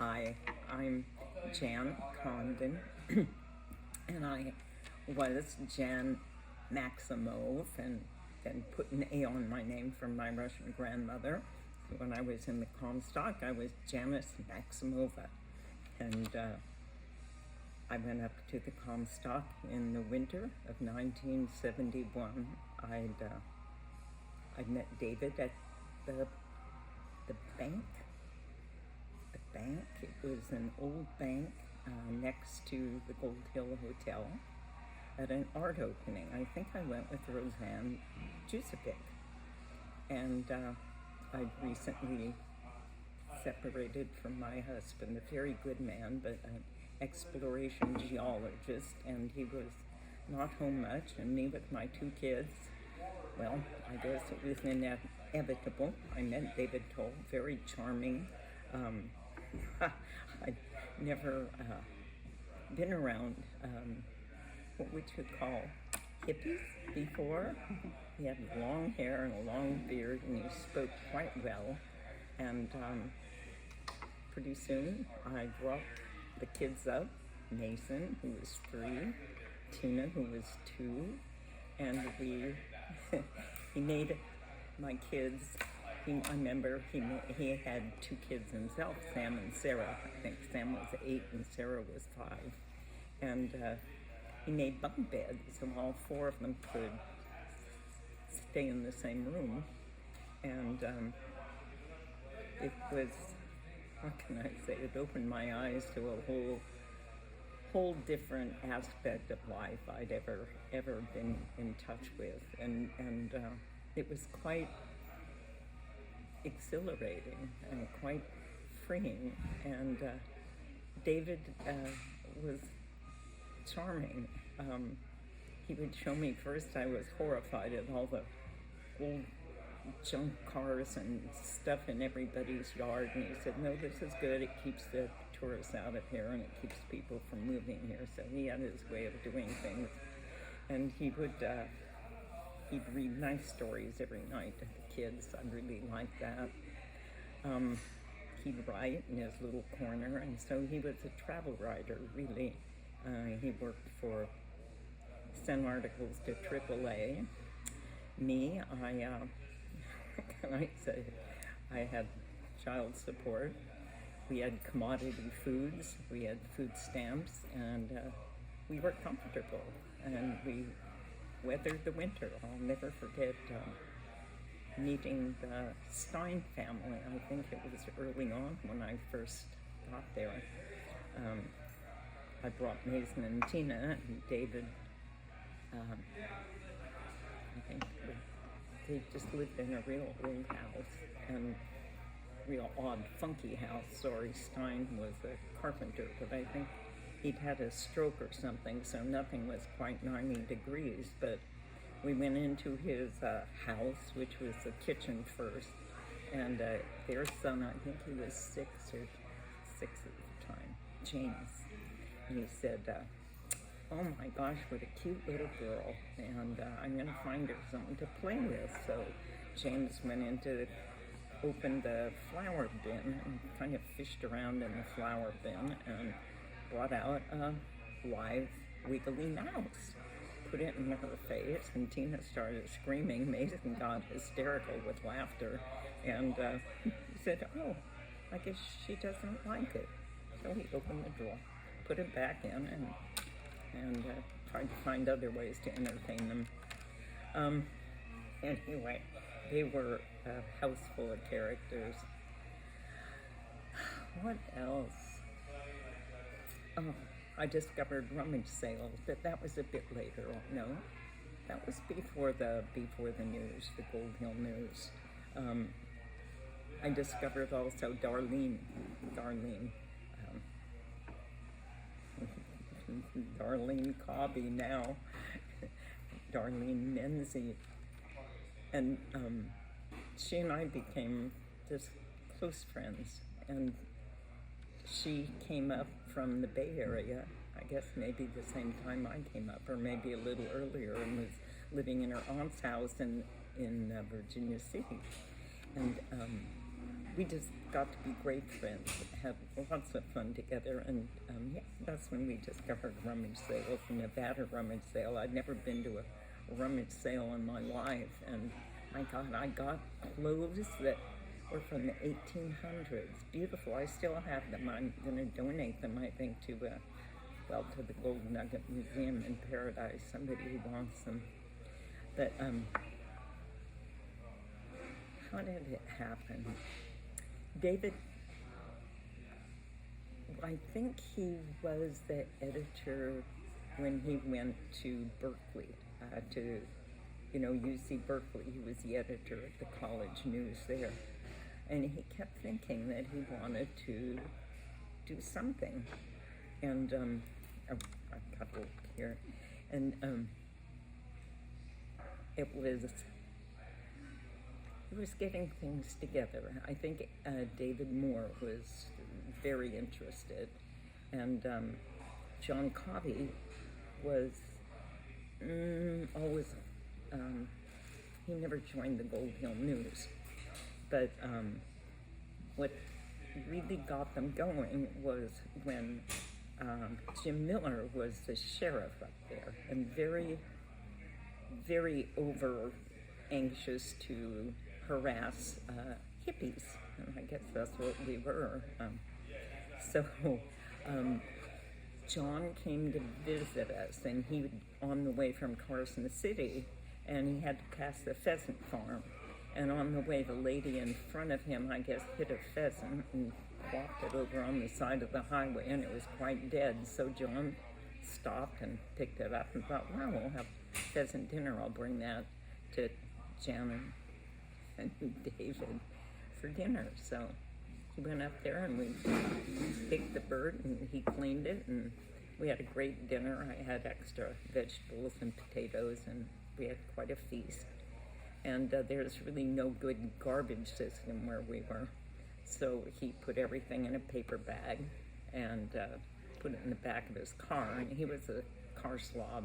Hi, I'm Jan Condon, and I was Jan Maximov, and then put an A on my name from my Russian grandmother. So when I was in the Comstock, I was Janice Maximova, and I went up to the Comstock in the winter of 1971. I'd met David at the bank. The bank. It was an old bank next to the Gold Hill Hotel at an art opening. I think I went with Roseanne Jusovic. And I'd recently separated from my husband, a very good man, but an exploration geologist, and he was not home much, and me with my two kids. Well, I guess it was inevitable. I met David Toll, very charming. I'd never been around what would you call hippies before. He had long hair and a long beard, and he spoke quite well. And pretty soon I brought the kids up, Mason, who was 3, Tina, who was 2, and he made my kids. I remember he had 2 kids himself, Sam and Sarah. I think Sam was 8 and Sarah was 5. And he made bunk beds so all 4 of them could stay in the same room. And it was, what can I say, it opened my eyes to a whole different aspect of life I'd ever been in touch with. And it was quite exhilarating and quite freeing. And David was charming. He would show me, first I was horrified at all the old junk cars and stuff in everybody's yard, and he said, no, this is good, it keeps the tourists out of here and it keeps people from moving here. So he had his way of doing things, and he'd read nice stories every night to the kids. I really liked that. He'd write in his little corner, and so he was a travel writer, really. He worked for, sent articles to AAA. Me, can I say, I had child support. We had commodity foods, we had food stamps, and we were comfortable, and we weathered the winter. I'll never forget meeting the Stein family. I think it was early on when I first got there. I brought Mason and Tina, and David, I think they just lived in a real old house, and real odd, funky house. Sorry, Stein was a carpenter, but I think he'd had a stroke or something, so nothing was quite 90 degrees. But we went into his house, which was the kitchen first, and their son, I think he was 6 at the time, James. And he said, oh my gosh, what a cute little girl, and I'm going to find her something to play with. So James went opened the flower bin and kind of fished around in the flower bin and brought out a live wiggly mouse, put it in her face, and Tina started screaming. Mason got hysterical with laughter, and he said, oh, I guess she doesn't like it. So he opened the drawer, put it back in, and tried to find other ways to entertain them. Anyway, they were a house full of characters. What else? Oh, I discovered rummage sales, but that was a bit later. No, that was before the news, the Gold Hill News. I discovered also Darlene Cobby now, Darlene Menzie, and she and I became just close friends, and she came up from the Bay Area, I guess maybe the same time I came up, or maybe a little earlier, and was living in her aunt's house in Virginia City, and we just got to be great friends, had lots of fun together, and yeah, that's when we discovered rummage sales, the Nevada rummage sale. I'd never been to a rummage sale in my life, and my God, I got clothes that were from the 1800s. Beautiful. I still have them. I'm going to donate them, I think, to to the Golden Nugget Museum in Paradise, somebody who wants them. But how did it happen? David, I think he was the editor when he went to Berkeley, to UC Berkeley. He was the editor of the college news there. And he kept thinking that he wanted to do something. And I've got a look here. And he was getting things together. I think David Moore was very interested. And John Covey was always, he never joined the Gold Hill News. But what really got them going was when Jim Miller was the sheriff up there, and very, very over anxious to harass hippies, and I guess that's what we were. So John came to visit us, and he was on the way from Carson City, and he had to pass the pheasant farm. And on the way, the lady in front of him, I guess, hit a pheasant and walked it over on the side of the highway, and it was quite dead. So John stopped and picked it up and thought, well, we'll have pheasant dinner. I'll bring that to Janet and David for dinner. So he went up there, and we picked the bird, and he cleaned it, and we had a great dinner. I had extra vegetables and potatoes, and we had quite a feast. And there's really no good garbage system where we were. So he put everything in a paper bag and put it in the back of his car. And he was a car slob,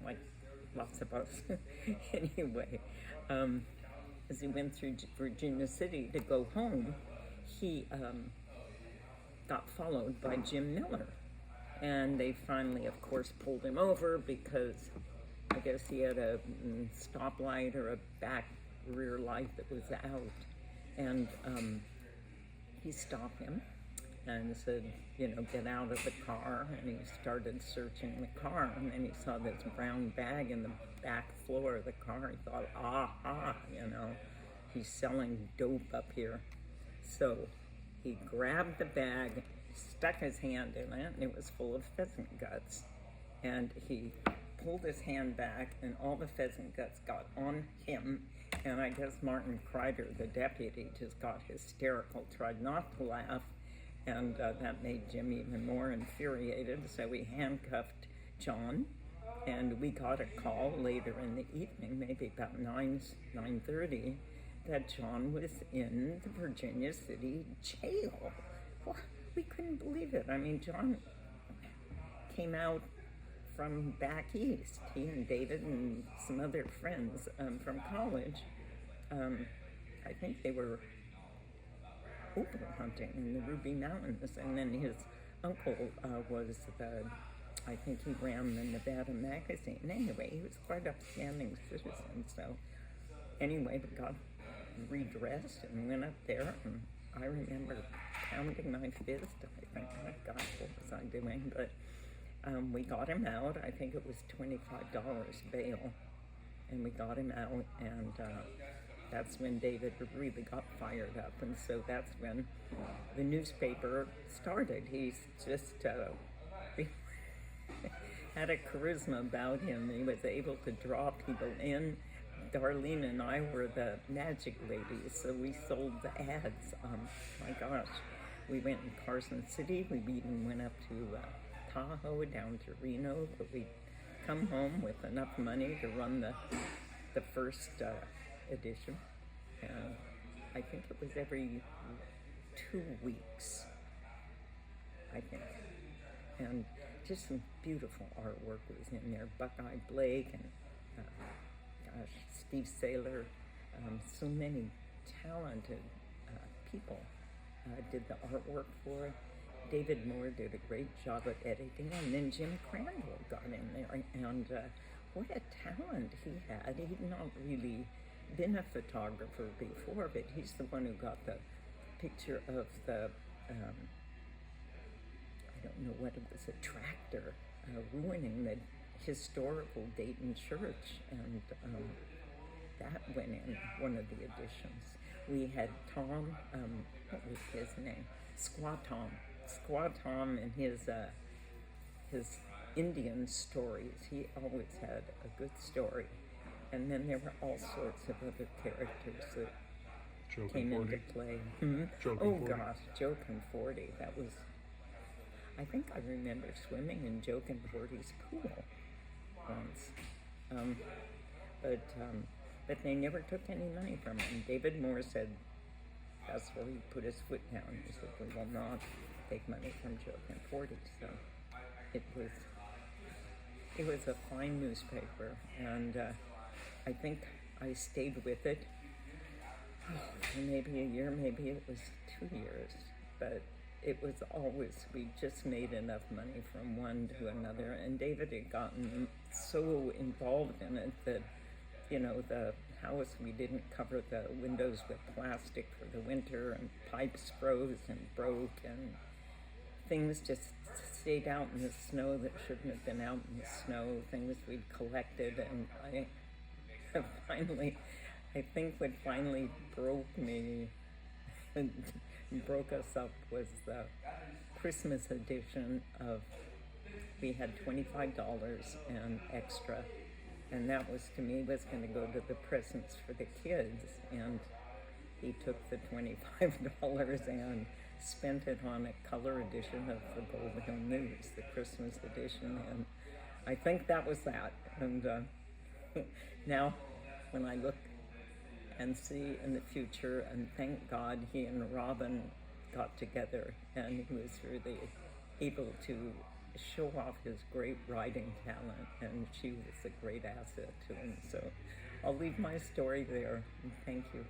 like lots of us. Anyway, as he went through Virginia City to go home, he got followed by Jim Miller. And they finally, of course, pulled him over because I guess he had a stoplight or a back rear light that was out. And he stopped him and said, get out of the car. And he started searching the car. And then he saw this brown bag in the back floor of the car. He thought, aha, he's selling dope up here. So he grabbed the bag, stuck his hand in it, and it was full of pheasant guts. And he pulled his hand back, and all the pheasant guts got on him. And I guess Martin Kreider, the deputy, just got hysterical, tried not to laugh, and that made Jim even more infuriated. So we handcuffed John, and we got a call later in the evening, maybe about 9:30, that John was in the Virginia City jail. Well, we couldn't believe it. I mean, John came out from back east. He and David and some other friends from college. I think they were opal hunting in the Ruby Mountains, and then his uncle was I think he ran the Nevada magazine. Anyway, he was quite upstanding citizen. So anyway, we got redressed and went up there, and I remember pounding my fist. I think, oh God, what was I doing? But we got him out. I think it was $25 bail, and we got him out, and that's when David really got fired up, and so that's when the newspaper started. He's just had a charisma about him. He was able to draw people in. Darlene and I were the magic ladies, so we sold the ads. My gosh, we went in Carson City. We even went up to Tahoe, down to Reno, but we come home with enough money to run the first edition. And I think it was every 2 weeks, I think. And just some beautiful artwork was in there. Buckeye Blake and Steve Saylor, so many talented people did the artwork for it. David Moore did a great job at editing, and then Jim Crandall got in there, and what a talent he had. He'd not really been a photographer before, but he's the one who got the picture of the, I don't know what it was, a tractor ruining the historical Dayton church, and that went in one of the editions. We had Tom, what was his name? Squaw Tom. Squaw Tom and his Indian stories. He always had a good story. And then there were all sorts of other characters that Joe came into play. Joe Oh Conforti. gosh, Joe Conforti. That was, I think I remember swimming in Joe Conforti's pool once. But they never took any money from him. David Moore said that's where he put his foot down. He said, we will not take money from Joe Conforti. So it was a fine newspaper, and I think I stayed with it for maybe a year, maybe it was 2 years, but it was always, we just made enough money from one to another, and David had gotten so involved in it that, you know, the house, we didn't cover the windows with plastic for the winter, and pipes froze and broke, and things just stayed out in the snow that shouldn't have been out in the snow, things we'd collected, and I think what finally broke me and broke us up was the Christmas edition of, we had $25 and extra, and that was, to me, was going to go to the presents for the kids, and he took the $25 and spent it on a color edition of the Gold Hill News, the Christmas edition, and I think that was that. And now, when I look and see in the future, and thank God he and Robin got together, and he was really able to show off his great writing talent, and she was a great asset to him. So I'll leave my story there, and thank you.